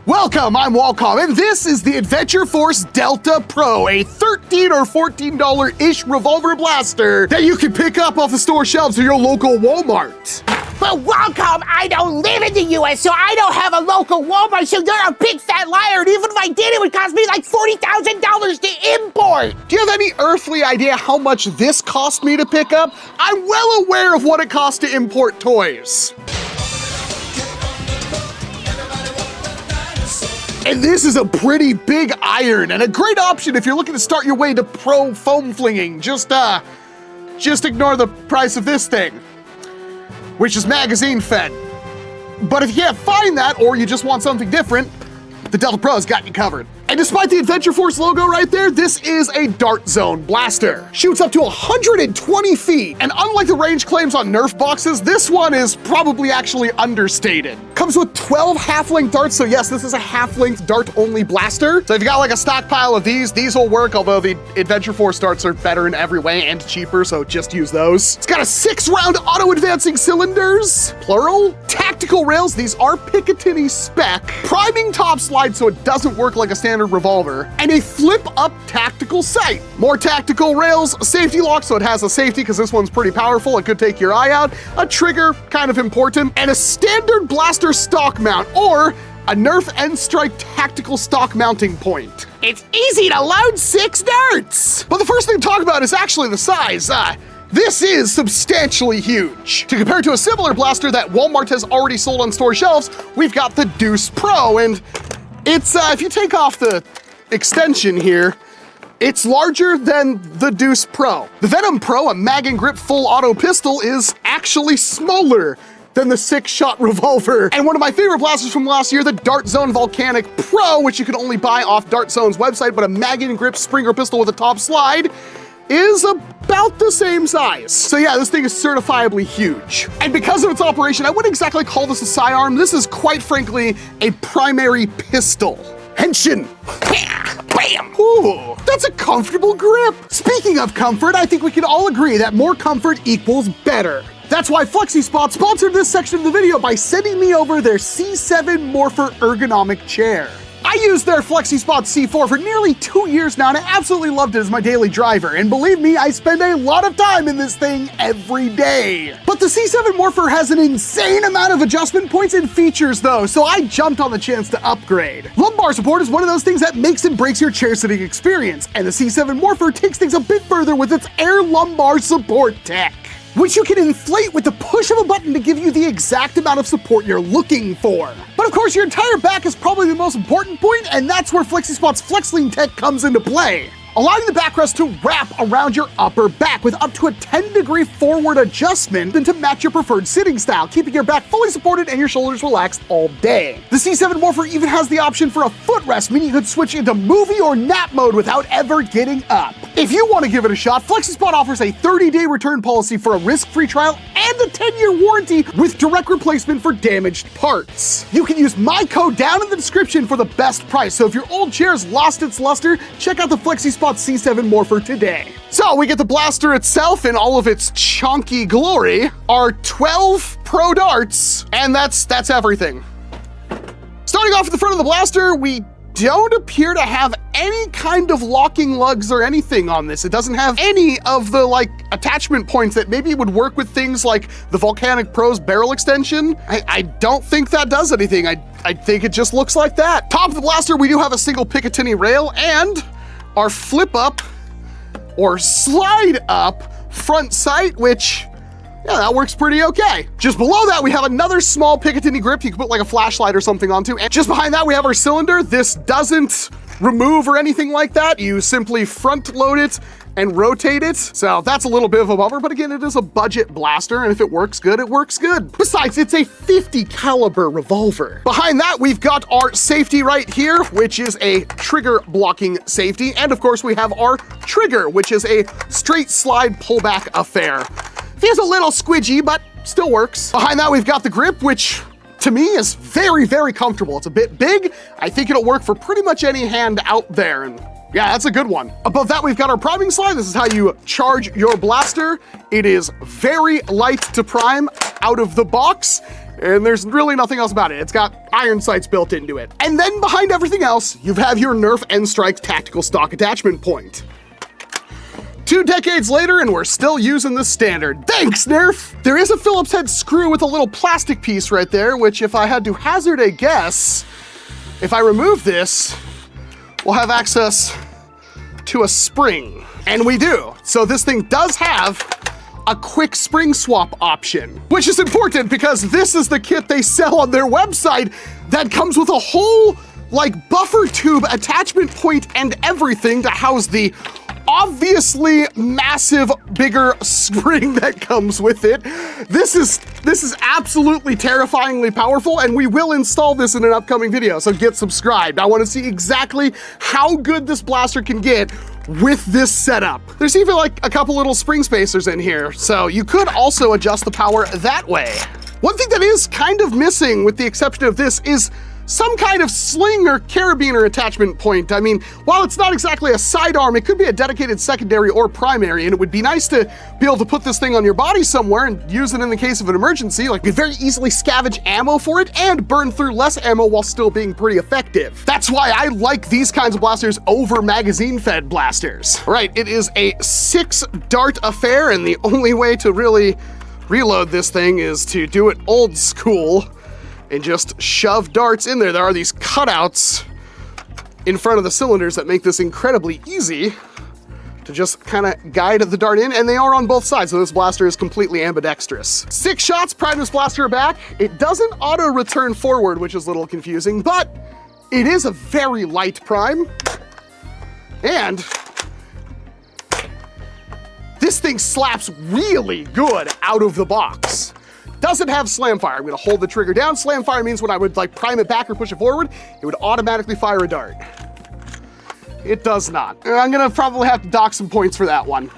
Welcome, I'm Walcom, and this is the Adventure Force Delta Pro, a $13 or $14-ish revolver blaster that you can pick up off the store shelves of your local Walmart. But Walcom, I don't live in the US, so I don't have a local Walmart, so you're a big fat liar, and even if I did, it would cost me like $40,000 to import. Do you have any earthly idea how much this cost me to pick up? I'm well aware of what it costs to import toys. And this is a pretty big iron and a great option if you're looking to start your way to pro foam flinging. Just ignore the price of this thing, which is magazine fed. But if you can't find that or you just want something different, the Delta Pro's got you covered. And despite the Adventure Force logo right there, this is a dart zone blaster. Shoots up to 120 feet, and unlike the range claims on Nerf boxes, this one is probably actually understated. Comes with 12 half-length darts, so yes, this is a half-length dart-only blaster. So if you got like a stockpile of these will work, although the Adventure Force darts are better in every way and cheaper, so just use those. It's got a 6-round auto-advancing cylinders, plural, tactical rails, these are Picatinny spec, priming top slide so it doesn't work like a standard revolver, and a flip-up tactical sight. More tactical rails, safety lock, so it has a safety because this one's pretty powerful, it could take your eye out, a trigger, kind of important, and a standard blaster stock mount, or a Nerf N-Strike tactical stock mounting point. It's easy to load 6 darts! But the first thing to talk about is actually the size. This is substantially huge. To compare to a similar blaster that Walmart has already sold on store shelves, we've got the Deuce Pro, and it's, if you take off the extension here, it's larger than the Deuce Pro. The Venom Pro, a mag and grip full auto pistol, is actually smaller than the Xshot revolver. And one of my favorite blasters from last year, the Dart Zone Volcanic Pro, which you can only buy off Dart Zone's website, but a mag and grip Springer pistol with a top slide, is about the same size. So yeah, this thing is certifiably huge. And because of its operation, I wouldn't exactly call this a sidearm. This is quite frankly a primary pistol. Henshin. Bam! Ooh, that's a comfortable grip. Speaking of comfort, I think we can all agree that more comfort equals better. That's why FlexiSpot sponsored this section of the video by sending me over their C7 Morpher ergonomic chair. I used their FlexiSpot C4 for nearly 2 years now, and I absolutely loved it as my daily driver. And believe me, I spend a lot of time in this thing every day. But the C7 Morpher has an insane amount of adjustment points and features though, so I jumped on the chance to upgrade. Lumbar support is one of those things that makes and breaks your chair sitting experience, and the C7 Morpher takes things a bit further with its air lumbar support tech, which you can inflate with the push of a button to give you the exact amount of support you're looking for. But of course, your entire back is probably the most important point, and that's where FlexiSpot's FlexLean tech comes into play, allowing the backrest to wrap around your upper back with up to a 10-degree forward adjustment to match your preferred sitting style, keeping your back fully supported and your shoulders relaxed all day. The C7 Morpher even has the option for a footrest, meaning you could switch into movie or nap mode without ever getting up. If you want to give it a shot, FlexiSpot offers a 30-day return policy for a risk-free trial and a 10-year warranty with direct replacement for damaged parts. You can use my code down in the description for the best price, so if your old chair's lost its luster, check out the FlexiSpot C7 Morpher today. So we get the blaster itself in all of its chunky glory, our 12 Pro darts, and that's everything. Starting off at the front of the blaster, we don't appear to have any kind of locking lugs or anything on this. It doesn't have any of the attachment points that maybe would work with things like the Volcanic Pro's barrel extension. I don't think that does anything. I think it just looks like that. Top of the blaster, we do have a single Picatinny rail and our flip up or slide up front sight, which, yeah, that works pretty okay. Just below that, we have another small Picatinny grip you can put like a flashlight or something onto. And just behind that, we have our cylinder. This doesn't remove or anything like that. You simply front load it and rotate it. So that's a little bit of a bummer, but again, it is a budget blaster, and if it works good, it works good. Besides, it's a 50 caliber revolver. Behind that, we've got our safety right here, which is a trigger blocking safety. And of course, we have our trigger, which is a straight slide pullback affair. Feels a little squidgy, but still works. Behind that, we've got the grip, which to me is very, very comfortable. It's a bit big. I think it'll work for pretty much any hand out there, and Yeah, that's a good one. Above that, we've got our priming slide. This is how you charge your blaster. It is very light to prime out of the box, and there's really nothing else about it. It's got iron sights built into it. And then behind everything else, you have your NERF N-Strike tactical stock attachment point. 2 decades later, and we're still using the standard. Thanks, NERF! There is a Phillips head screw with a little plastic piece right there, which if I had to hazard a guess, if I remove this, we'll have access to a spring. And we do. So this thing does have a quick spring swap option, which is important because this is the kit they sell on their website that comes with a whole like buffer tube attachment point and everything to house the obviously massive bigger spring that comes with it. This is absolutely terrifyingly powerful, and we will install this in an upcoming video, so get subscribed. I want to see exactly how good this blaster can get with this setup. There's even like a couple little spring spacers in here, so you could also adjust the power that way. One thing that is kind of missing, with the exception of this, is some kind of sling or carabiner attachment point. I mean, while it's not exactly a sidearm, it could be a dedicated secondary or primary, and it would be nice to be able to put this thing on your body somewhere and use it in the case of an emergency. Like, you could very easily scavenge ammo for it and burn through less ammo while still being pretty effective. That's why I like these kinds of blasters over magazine-fed blasters. All right, it is a 6-dart affair, and the only way to really reload this thing is to do it old school and just shove darts in there. There are these cutouts in front of the cylinders that make this incredibly easy to just kind of guide the dart in, and they are on both sides, so this blaster is completely ambidextrous. 6 shots, prime this blaster back. It doesn't auto-return forward, which is a little confusing, but it is a very light prime, and this thing slaps really good out of the box. Doesn't have slam fire. I'm gonna hold the trigger down. Slam fire means when I would like prime it back or push it forward, it would automatically fire a dart. It does not. I'm gonna probably have to dock some points for that one.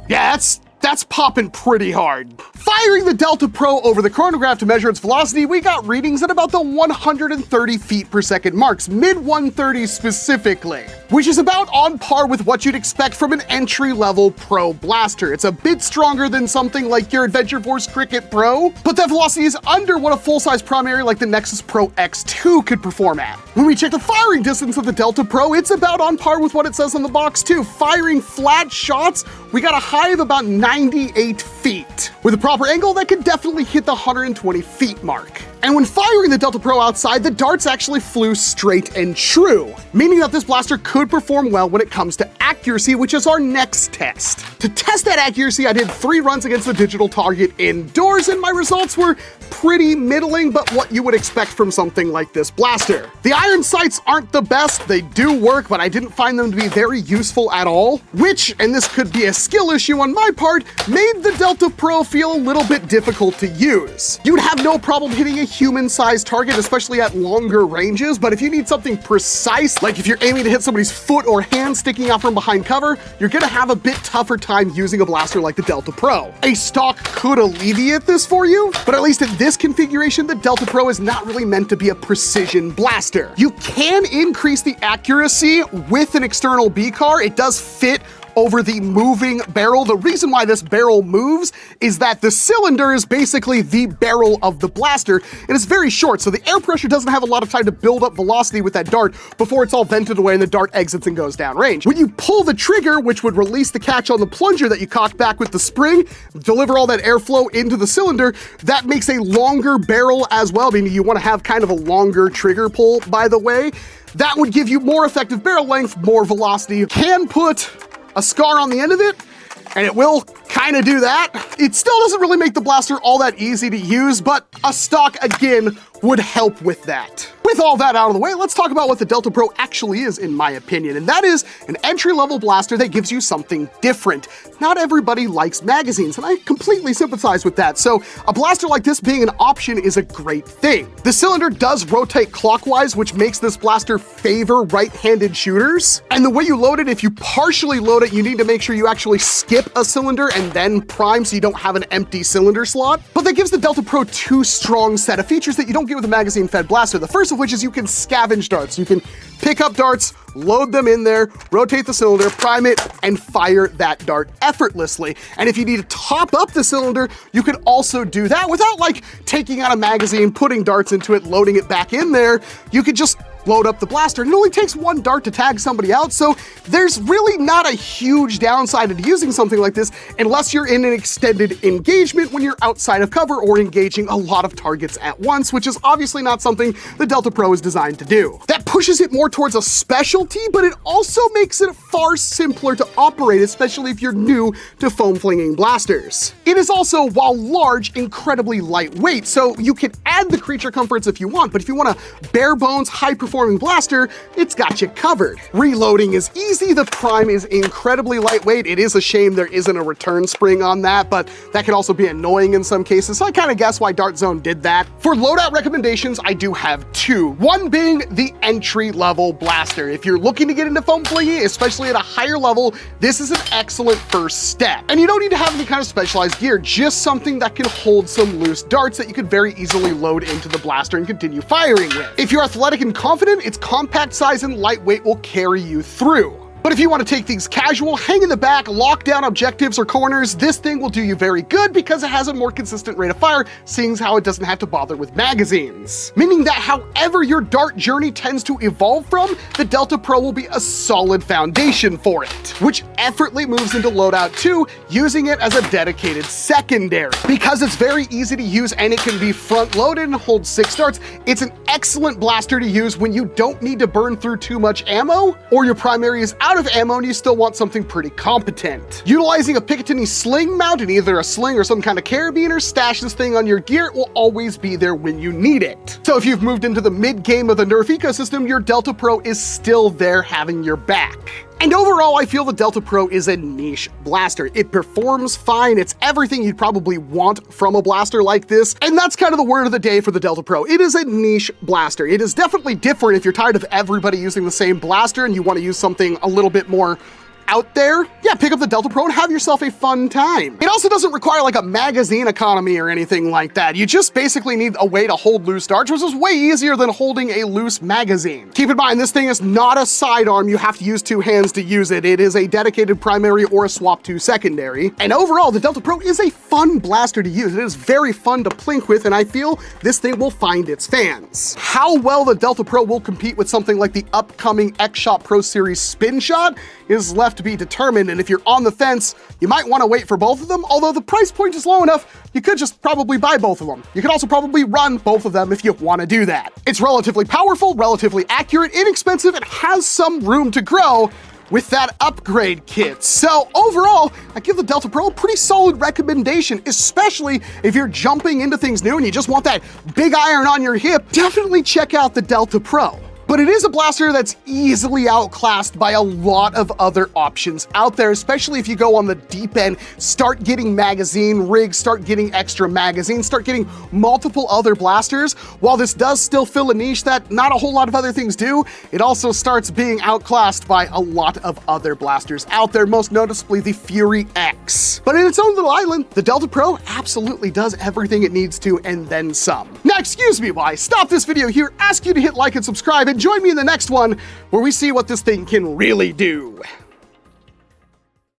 Yeah, that's popping pretty hard. Firing the Delta Pro over the chronograph to measure its velocity, we got readings at about the 130 feet per second marks, mid-130s specifically, which is about on par with what you'd expect from an entry-level pro blaster. It's a bit stronger than something like your Adventure Force Cricket Pro, but that velocity is under what a full-size primary like the Nexus Pro X2 could perform at. When we check the firing distance of the Delta Pro, it's about on par with what it says on the box too. Firing flat shots, we got a high of about 98 feet. With a proper angle, that could definitely hit the 120 feet mark. And when firing the Delta Pro outside, the darts actually flew straight and true, meaning that this blaster could perform well when it comes to accuracy, which is our next test. To test that accuracy, I did 3 runs against the digital target indoors, and my results were pretty middling, but what you would expect from something like this blaster. The iron sights aren't the best. They do work, but I didn't find them to be very useful at all, which, and this could be a skill issue on my part, made the Delta Pro feel a little bit difficult to use. You'd have no problem hitting a human-sized target, especially at longer ranges, but if you need something precise, like if you're aiming to hit somebody's foot or hand sticking out from behind cover, you're gonna have a bit tougher time using a blaster like the Delta Pro. A stock could alleviate this for you, but at least in this configuration, the Delta Pro is not really meant to be a precision blaster. You can increase the accuracy with an external BCAR. It does fit over the moving barrel. The reason why this barrel moves is that the cylinder is basically the barrel of the blaster, and it's very short, so the air pressure doesn't have a lot of time to build up velocity with that dart before it's all vented away and the dart exits and goes downrange. When you pull the trigger, which would release the catch on the plunger that you cock back with the spring, deliver all that airflow into the cylinder, that makes a longer barrel as well, meaning you want to have kind of a longer trigger pull, by the way. That would give you more effective barrel length, more velocity. You can put a scar on the end of it, and it will kind of do that. It still doesn't really make the blaster all that easy to use, but a stock, again, would help with that. With all that out of the way, let's talk about what the Delta Pro actually is, in my opinion, and that is an entry-level blaster that gives you something different. Not everybody likes magazines, and I completely sympathize with that, so a blaster like this being an option is a great thing. The cylinder does rotate clockwise, which makes this blaster favor right-handed shooters, and the way you load it, if you partially load it, you need to make sure you actually skip a cylinder and then prime so you don't have an empty cylinder slot, but that gives the Delta Pro 2 strong set of features that you don't get with a magazine-fed blaster. The first of of which is you can scavenge darts. You can pick up darts, load them in there, rotate the cylinder, prime it, and fire that dart effortlessly. And if you need to top up the cylinder, you can also do that without like taking out a magazine, putting darts into it, loading it back in there. You could just load up the blaster. It only takes one dart to tag somebody out, so there's really not a huge downside to using something like this unless you're in an extended engagement when you're outside of cover or engaging a lot of targets at once, which is obviously not something the Delta Pro is designed to do. That pushes it more towards a specialty, but it also makes it far simpler to operate, especially if you're new to foam flinging blasters. It is also, while large, incredibly lightweight, so you can add the creature comforts if you want, but if you want a bare bones, high performing blaster, it's got you covered. Reloading is easy, the prime is incredibly lightweight. It is a shame there isn't a return spring on that, but that can also be annoying in some cases, so I kind of guess why Dart Zone did that. For loadout recommendations, I do have two. One being the entry-level blaster. If you're looking to get into foam flinging, especially at a higher level, this is an excellent first step. And you don't need to have any kind of specialized gear, just something that can hold some loose darts that you could very easily load into the blaster and continue firing with. If you're athletic and confident, its compact size and lightweight will carry you through. But if you want to take things casual, hang in the back, lock down objectives or corners, this thing will do you very good because it has a more consistent rate of fire, seeing as how it doesn't have to bother with magazines. Meaning that however your dart journey tends to evolve from, the Delta Pro will be a solid foundation for it, which effortlessly moves into loadout 2, using it as a dedicated secondary. Because it's very easy to use and it can be front-loaded and hold 6 darts, it's an excellent blaster to use when you don't need to burn through too much ammo, or your primary is out of ammo and you still want something pretty competent. Utilizing a Picatinny sling mount in either a sling or some kind of carabiner, stash this thing on your gear, it will always be there when you need it. So if you've moved into the mid-game of the Nerf ecosystem, your Delta Pro is still there having your back. And overall, I feel the Delta Pro is a niche blaster. It performs fine, it's everything you'd probably want from a blaster like this, and that's kind of the word of the day for the Delta Pro. It is a niche blaster. It is definitely different if you're tired of everybody using the same blaster and you want to use something a little bit more out there, yeah, pick up the Delta Pro and have yourself a fun time. It also doesn't require like a magazine economy or anything like that. You just basically need a way to hold loose darts, which is way easier than holding a loose magazine. Keep in mind, this thing is not a sidearm. You have to use 2 hands to use it. It is a dedicated primary or a swap to secondary. And overall, the Delta Pro is a fun blaster to use. It is very fun to plink with, and I feel this thing will find its fans. How well the Delta Pro will compete with something like the upcoming Xshot Pro Series Spinshot is left to be determined, and if you're on the fence, you might want to wait for both of them, although the price point is low enough, you could just probably buy both of them. You could also probably run both of them if you want to do that. It's relatively powerful, relatively accurate, inexpensive, and has some room to grow with that upgrade kit. So overall, I give the Delta Pro a pretty solid recommendation, especially if you're jumping into things new and you just want that big iron on your hip. Definitely check out the Delta Pro. But it is a blaster that's easily outclassed by a lot of other options out there, especially if you go on the deep end, start getting magazine rigs, start getting extra magazines, start getting multiple other blasters. While this does still fill a niche that not a whole lot of other things do, it also starts being outclassed by a lot of other blasters out there, most noticeably the Fury X. But in its own little island, the Delta Pro absolutely does everything it needs to and then some. Now, excuse me while I stop this video here, ask you to hit like and subscribe, and join me in the next one where we see what this thing can really do.